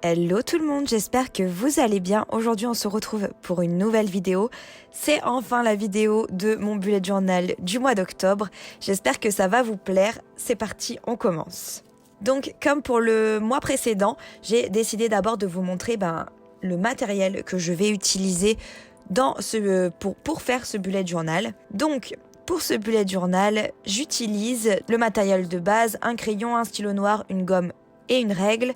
Hello tout le monde, j'espère que vous allez bien. Aujourd'hui on se retrouve pour une nouvelle vidéo. C'est enfin la vidéo de mon bullet journal du mois d'octobre. J'espère que ça va vous plaire. C'est parti, on commence. Donc comme pour le mois précédent, j'ai décidé d'abord de vous montrer le matériel que je vais utiliser pour faire ce bullet journal. Donc pour ce bullet journal, j'utilise le matériel de base, un crayon, un stylo noir, une gomme et une règle.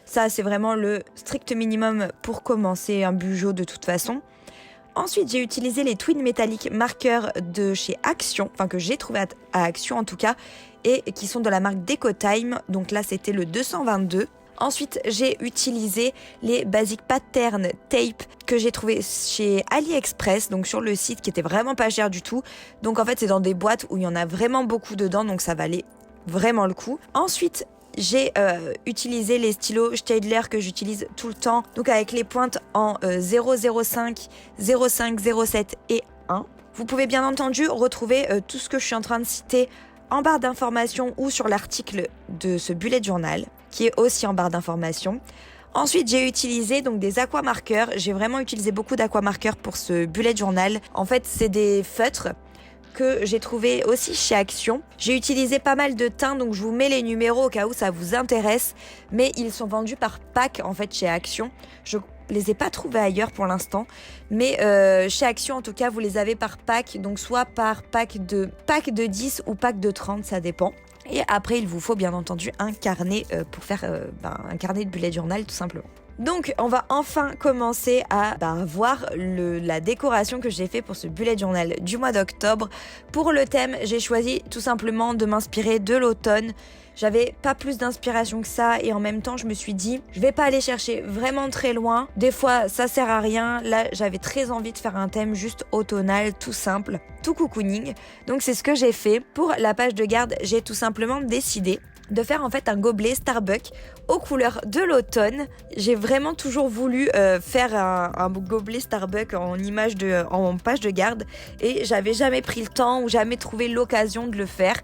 Ça, c'est vraiment le strict minimum pour commencer un bugeot de toute façon. Ensuite, j'ai utilisé les Twin Metallic marqueurs de chez Action, enfin que j'ai trouvé à Action en tout cas, et qui sont de la marque Decotime. Donc là, c'était le 222. Ensuite, j'ai utilisé les Basic Pattern Tape que j'ai trouvé chez AliExpress, donc sur le site qui était vraiment pas cher du tout. Donc en fait, c'est dans des boîtes où il y en a vraiment beaucoup dedans, donc ça valait vraiment le coup. Ensuite, j'ai utilisé les stylos Staedtler que j'utilise tout le temps, donc avec les pointes en 005, 05, 07 et 1. Vous pouvez bien entendu retrouver tout ce que je suis en train de citer en barre d'informations ou sur l'article de ce bullet journal, qui est aussi en barre d'informations. Ensuite, j'ai utilisé donc des aquamarqueurs. J'ai vraiment utilisé beaucoup d'aquamarqueurs pour ce bullet journal. En fait, c'est des feutres que j'ai trouvé aussi chez Action. J'ai utilisé pas mal de teintes, donc je vous mets les numéros au cas où ça vous intéresse, mais ils sont vendus par pack en fait chez Action. Je les ai pas trouvés ailleurs pour l'instant, mais chez Action en tout cas vous les avez par pack, donc soit par pack de 10 ou pack de 30, ça dépend. Et après il vous faut bien entendu un carnet pour faire un carnet de bullet journal tout simplement. Donc on va enfin commencer à voir la décoration que j'ai fait pour ce bullet journal du mois d'octobre. Pour le thème, j'ai choisi tout simplement de m'inspirer de l'automne. J'avais pas plus d'inspiration que ça et en même temps je me suis dit je vais pas aller chercher vraiment très loin. Des fois ça sert à rien. Là j'avais très envie de faire un thème juste automnal, tout simple, tout cocooning. Donc c'est ce que j'ai fait. Pour la page de garde, j'ai tout simplement décidé de faire en fait un gobelet Starbucks aux couleurs de l'automne. J'ai vraiment toujours voulu faire un gobelet Starbucks en page de garde et j'avais jamais pris le temps ou jamais trouvé l'occasion de le faire.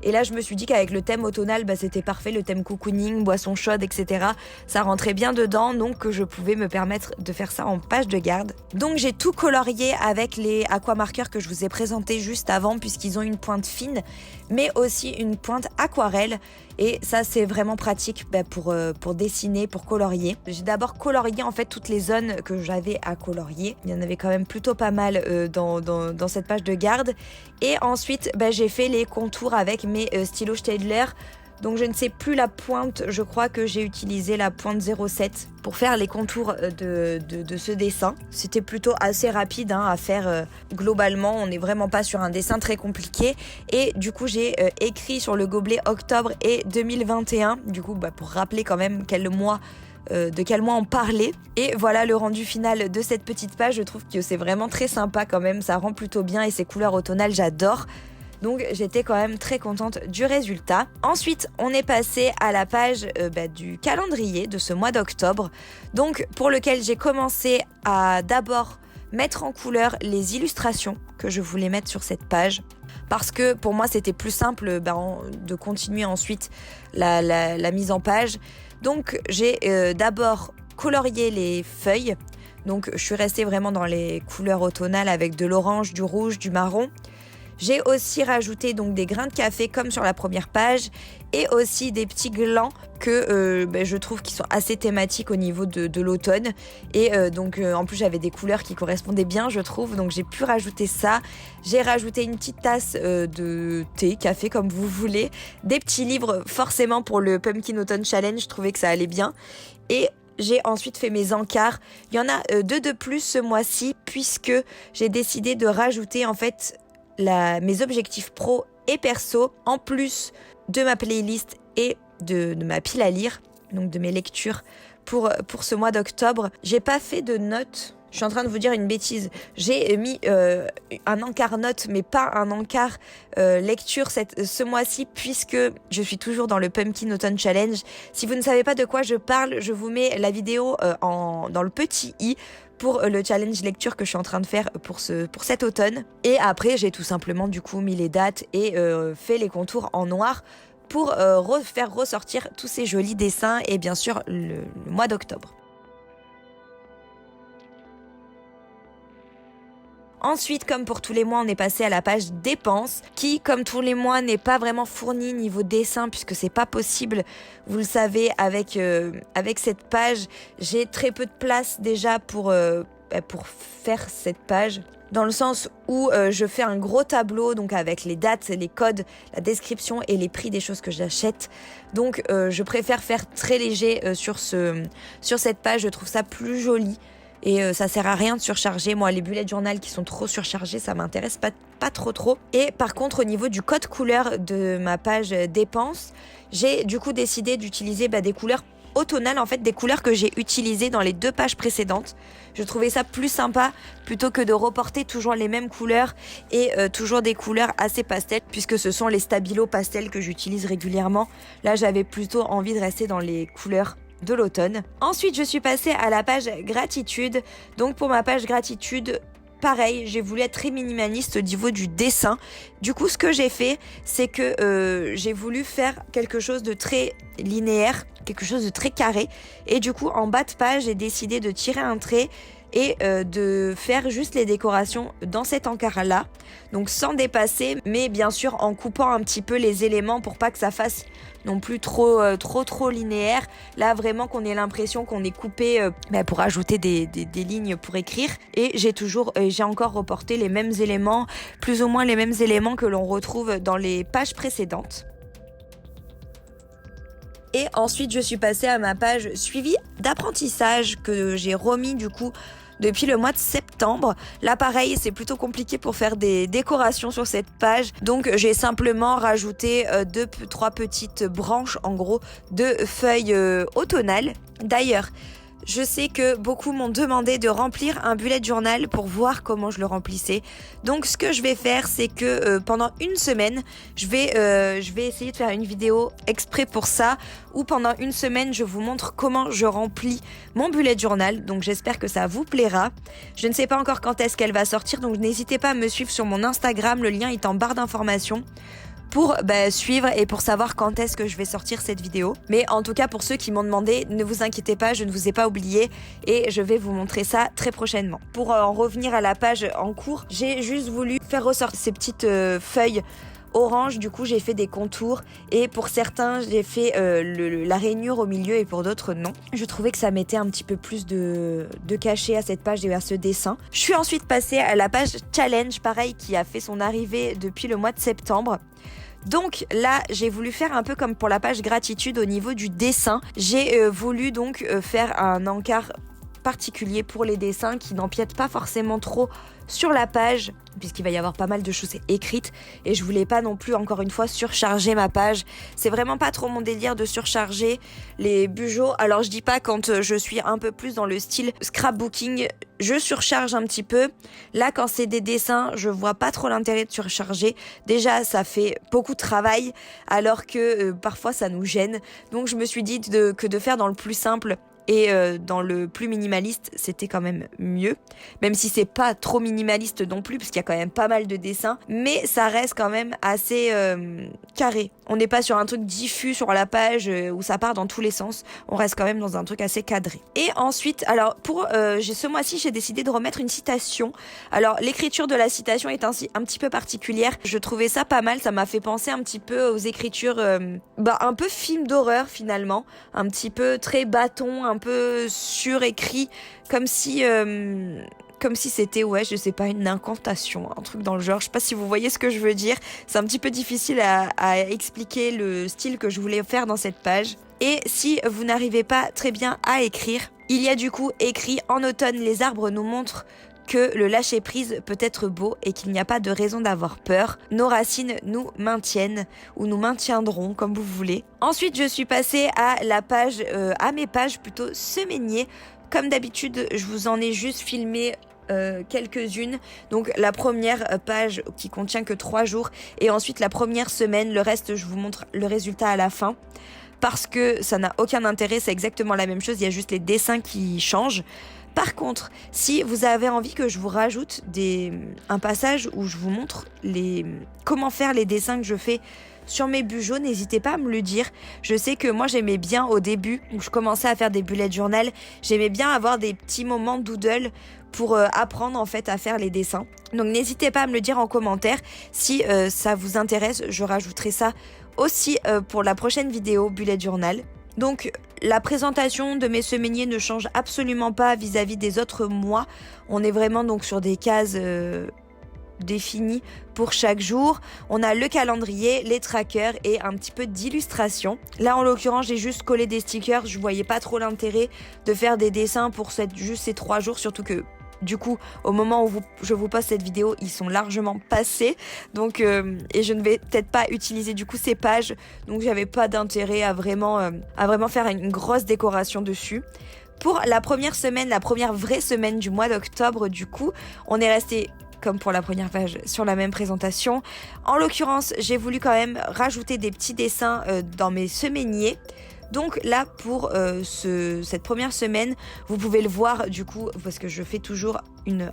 Et là je me suis dit qu'avec le thème automnal c'était parfait, le thème cocooning, boisson chaude, etc. Ça rentrait bien dedans, donc que je pouvais me permettre de faire ça en page de garde. Donc j'ai tout colorié avec les aquamarqueurs que je vous ai présentés juste avant, puisqu'ils ont une pointe fine mais aussi une pointe aquarelle. Et ça c'est vraiment pratique pour dessiner, pour colorier. J'ai d'abord colorié en fait toutes les zones que j'avais à colorier. Il y en avait quand même plutôt pas mal dans cette page de garde. Et ensuite j'ai fait les contours avec mes stylos Staedtler. Donc je ne sais plus la pointe, je crois que j'ai utilisé la pointe 07 pour faire les contours de ce dessin. C'était plutôt assez rapide à faire globalement, on n'est vraiment pas sur un dessin très compliqué. Et du coup j'ai écrit sur le gobelet octobre et 2021, du coup pour rappeler quand même de quel mois on parlait. Et voilà le rendu final de cette petite page. Je trouve que c'est vraiment très sympa quand même, ça rend plutôt bien et ces couleurs automnales j'adore. Donc j'étais quand même très contente du résultat. Ensuite, on est passé à la page du calendrier de ce mois d'octobre. Donc pour lequel j'ai commencé à d'abord mettre en couleur les illustrations que je voulais mettre sur cette page. Parce que pour moi c'était plus simple de continuer ensuite la mise en page. Donc j'ai d'abord colorié les feuilles. Donc je suis restée vraiment dans les couleurs automnales avec de l'orange, du rouge, du marron. J'ai aussi rajouté donc des grains de café comme sur la première page et aussi des petits glands que je trouve qui sont assez thématiques au niveau de l'automne. Et en plus j'avais des couleurs qui correspondaient bien je trouve, donc j'ai pu rajouter ça. J'ai rajouté une petite tasse de thé, café comme vous voulez, des petits livres forcément pour le Pumpkin Autumn Challenge, je trouvais que ça allait bien. Et j'ai ensuite fait mes encarts. Il y en a 2 de plus ce mois-ci puisque j'ai décidé de rajouter en fait mes objectifs pro et perso en plus de ma playlist et de ma pile à lire, donc de mes lectures pour ce mois d'octobre. J'ai pas fait de notes, je suis en train de vous dire une bêtise. J'ai mis un encart note mais pas un encart lecture ce mois-ci puisque je suis toujours dans le Pumpkin Autumn Challenge. Si vous ne savez pas de quoi je parle, je vous mets la vidéo dans le petit i pour le challenge lecture que je suis en train de faire pour cet automne. Et après, j'ai tout simplement du coup mis les dates et fait les contours en noir pour faire ressortir tous ces jolis dessins et bien sûr le mois d'octobre. Ensuite, comme pour tous les mois, on est passé à la page dépenses qui, comme tous les mois, n'est pas vraiment fournie niveau dessin puisque c'est pas possible. Vous le savez, avec cette page, j'ai très peu de place déjà pour faire cette page. Dans le sens où je fais un gros tableau donc avec les dates, les codes, la description et les prix des choses que j'achète. Donc je préfère faire très léger sur cette page, je trouve ça plus joli. Et ça sert à rien de surcharger. Moi, les bullet journal qui sont trop surchargés, ça m'intéresse pas trop. Et par contre, au niveau du code couleur de ma page dépenses, j'ai du coup décidé d'utiliser des couleurs automnales, en fait, des couleurs que j'ai utilisées dans les 2 pages précédentes. Je trouvais ça plus sympa plutôt que de reporter toujours les mêmes couleurs et toujours des couleurs assez pastel, puisque ce sont les stabilos pastels que j'utilise régulièrement. Là, j'avais plutôt envie de rester dans les couleurs de l'automne. Ensuite, je suis passée à la page gratitude. Donc pour ma page gratitude, pareil, j'ai voulu être très minimaliste au niveau du dessin. Du coup, ce que j'ai fait, c'est que j'ai voulu faire quelque chose de très linéaire, quelque chose de très carré. Et du coup, en bas de page, j'ai décidé de tirer un trait et de faire juste les décorations dans cet encart-là. Donc sans dépasser, mais bien sûr en coupant un petit peu les éléments pour pas que ça fasse non plus trop linéaire. Là vraiment qu'on ait l'impression qu'on est coupé pour ajouter des lignes pour écrire. Et j'ai encore reporté les mêmes éléments, plus ou moins les mêmes éléments que l'on retrouve dans les pages précédentes. Et ensuite, je suis passée à ma page suivi d'apprentissage que j'ai remis du coup depuis le mois de septembre. Là, pareil, c'est plutôt compliqué pour faire des décorations sur cette page. Donc, j'ai simplement rajouté 2-3 petites branches, en gros, de feuilles automnales. D'ailleurs, je sais que beaucoup m'ont demandé de remplir un bullet journal pour voir comment je le remplissais. Donc ce que je vais faire, c'est que pendant une semaine, je vais essayer de faire une vidéo exprès pour ça, où pendant une semaine, je vous montre comment je remplis mon bullet journal. Donc j'espère que ça vous plaira. Je ne sais pas encore quand est-ce qu'elle va sortir, donc n'hésitez pas à me suivre sur mon Instagram, le lien est en barre d'informations, pour suivre et pour savoir quand est-ce que je vais sortir cette vidéo. Mais en tout cas, pour ceux qui m'ont demandé, ne vous inquiétez pas, je ne vous ai pas oublié et je vais vous montrer ça très prochainement. Pour en revenir à la page en cours, j'ai juste voulu faire ressortir ces petites feuilles orange. Du coup, j'ai fait des contours et pour certains, j'ai fait la rainure au milieu et pour d'autres, non. Je trouvais que ça mettait un petit peu plus de cachet à cette page et à ce dessin. Je suis ensuite passée à la page challenge, pareil, qui a fait son arrivée depuis le mois de septembre. Donc là, j'ai voulu faire un peu comme pour la page gratitude au niveau du dessin. J'ai voulu donc faire un encart particulier pour les dessins qui n'empiètent pas forcément trop sur la page, puisqu'il va y avoir pas mal de choses écrites et je voulais pas non plus encore une fois surcharger ma page. C'est vraiment pas trop mon délire de surcharger les bugeos. Alors je dis pas quand je suis un peu plus dans le style scrapbooking, je surcharge un petit peu. Là quand c'est des dessins, je vois pas trop l'intérêt de surcharger. Déjà ça fait beaucoup de travail alors que parfois ça nous gêne. Donc je me suis dit que de faire dans le plus simple et dans le plus minimaliste, c'était quand même mieux. Même si c'est pas trop minimaliste non plus, parce qu'il y a quand même pas mal de dessins. Mais ça reste quand même assez carré. On n'est pas sur un truc diffus sur la page où ça part dans tous les sens. On reste quand même dans un truc assez cadré. Et ensuite, alors ce mois-ci, j'ai décidé de remettre une citation. Alors l'écriture de la citation est un petit peu particulière. Je trouvais ça pas mal. Ça m'a fait penser un petit peu aux écritures un peu film d'horreur finalement. Un petit peu très bâton, un peu surécrit, comme si c'était, je sais pas, une incantation, un truc dans le genre. Je sais pas si vous voyez ce que je veux dire. C'est un petit peu difficile à expliquer le style que je voulais faire dans cette page. Et si vous n'arrivez pas très bien à écrire, il y a du coup écrit « En automne, les arbres nous montrent que le lâcher-prise peut être beau et qu'il n'y a pas de raison d'avoir peur. Nos racines nous maintiennent ou nous maintiendront, comme vous voulez. » Ensuite, je suis passée à mes pages plutôt semainiers. Comme d'habitude, je vous en ai juste filmé quelques-unes. Donc la première page qui contient que 3 jours et ensuite la première semaine. Le reste, je vous montre le résultat à la fin. Parce que ça n'a aucun intérêt, c'est exactement la même chose, il y a juste les dessins qui changent. Par contre, si vous avez envie que je vous rajoute un passage où je vous montre comment faire les dessins que je fais sur mes bujots, n'hésitez pas à me le dire. Je sais que moi j'aimais bien au début, où je commençais à faire des bullet journal, j'aimais bien avoir des petits moments doodle pour apprendre en fait à faire les dessins. Donc n'hésitez pas à me le dire en commentaire si ça vous intéresse, je rajouterai ça aussi pour la prochaine vidéo bullet journal. Donc la présentation de mes semainiers ne change absolument pas vis-à-vis des autres mois. On est vraiment donc sur des cases définies pour chaque jour. On a le calendrier, les trackers et un petit peu d'illustration. Là en l'occurrence j'ai juste collé des stickers, je voyais pas trop l'intérêt de faire des dessins pour juste ces 3 jours, surtout que du coup, au moment où je vous poste cette vidéo, ils sont largement passés. Donc, et je ne vais peut-être pas utiliser du coup ces pages. Donc, j'avais pas d'intérêt à vraiment faire une grosse décoration dessus. Pour la première semaine, la première vraie semaine du mois d'octobre, du coup, on est resté comme pour la première page sur la même présentation. En l'occurrence, j'ai voulu quand même rajouter des petits dessins dans mes semainiers. Donc là pour cette première semaine, vous pouvez le voir du coup parce que je fais toujours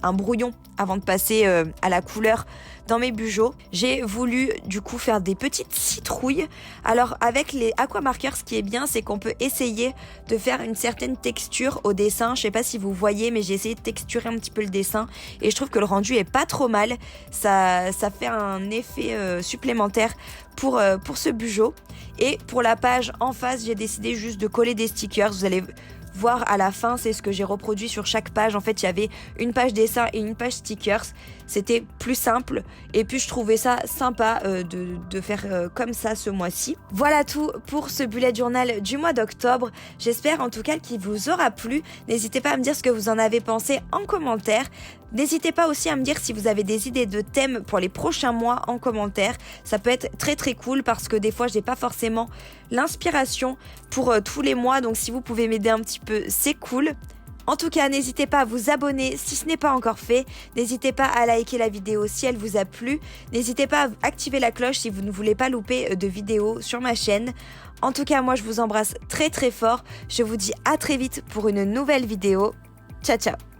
un brouillon avant de passer à la couleur dans mes bujots. J'ai voulu du coup faire des petites citrouilles. Alors avec les aquamarkers, ce qui est bien, c'est qu'on peut essayer de faire une certaine texture au dessin. Je sais pas si vous voyez, mais j'ai essayé de texturer un petit peu le dessin et je trouve que le rendu est pas trop mal. Ça fait un effet supplémentaire pour ce bujot. Et pour la page en face, j'ai décidé juste de coller des stickers. Vous allez voir à la fin, c'est ce que j'ai reproduit sur chaque page. En fait, il y avait une page dessin et une page stickers. C'était plus simple. Et puis, je trouvais ça sympa de faire comme ça ce mois-ci. Voilà tout pour ce bullet journal du mois d'octobre. J'espère en tout cas qu'il vous aura plu. N'hésitez pas à me dire ce que vous en avez pensé en commentaire. N'hésitez pas aussi à me dire si vous avez des idées de thèmes pour les prochains mois en commentaire. Ça peut être très très cool parce que des fois j'ai pas forcément l'inspiration pour tous les mois. Donc si vous pouvez m'aider un petit peu, c'est cool. En tout cas, n'hésitez pas à vous abonner si ce n'est pas encore fait. N'hésitez pas à liker la vidéo si elle vous a plu. N'hésitez pas à activer la cloche si vous ne voulez pas louper de vidéos sur ma chaîne. En tout cas, moi je vous embrasse très très fort. Je vous dis à très vite pour une nouvelle vidéo. Ciao ciao!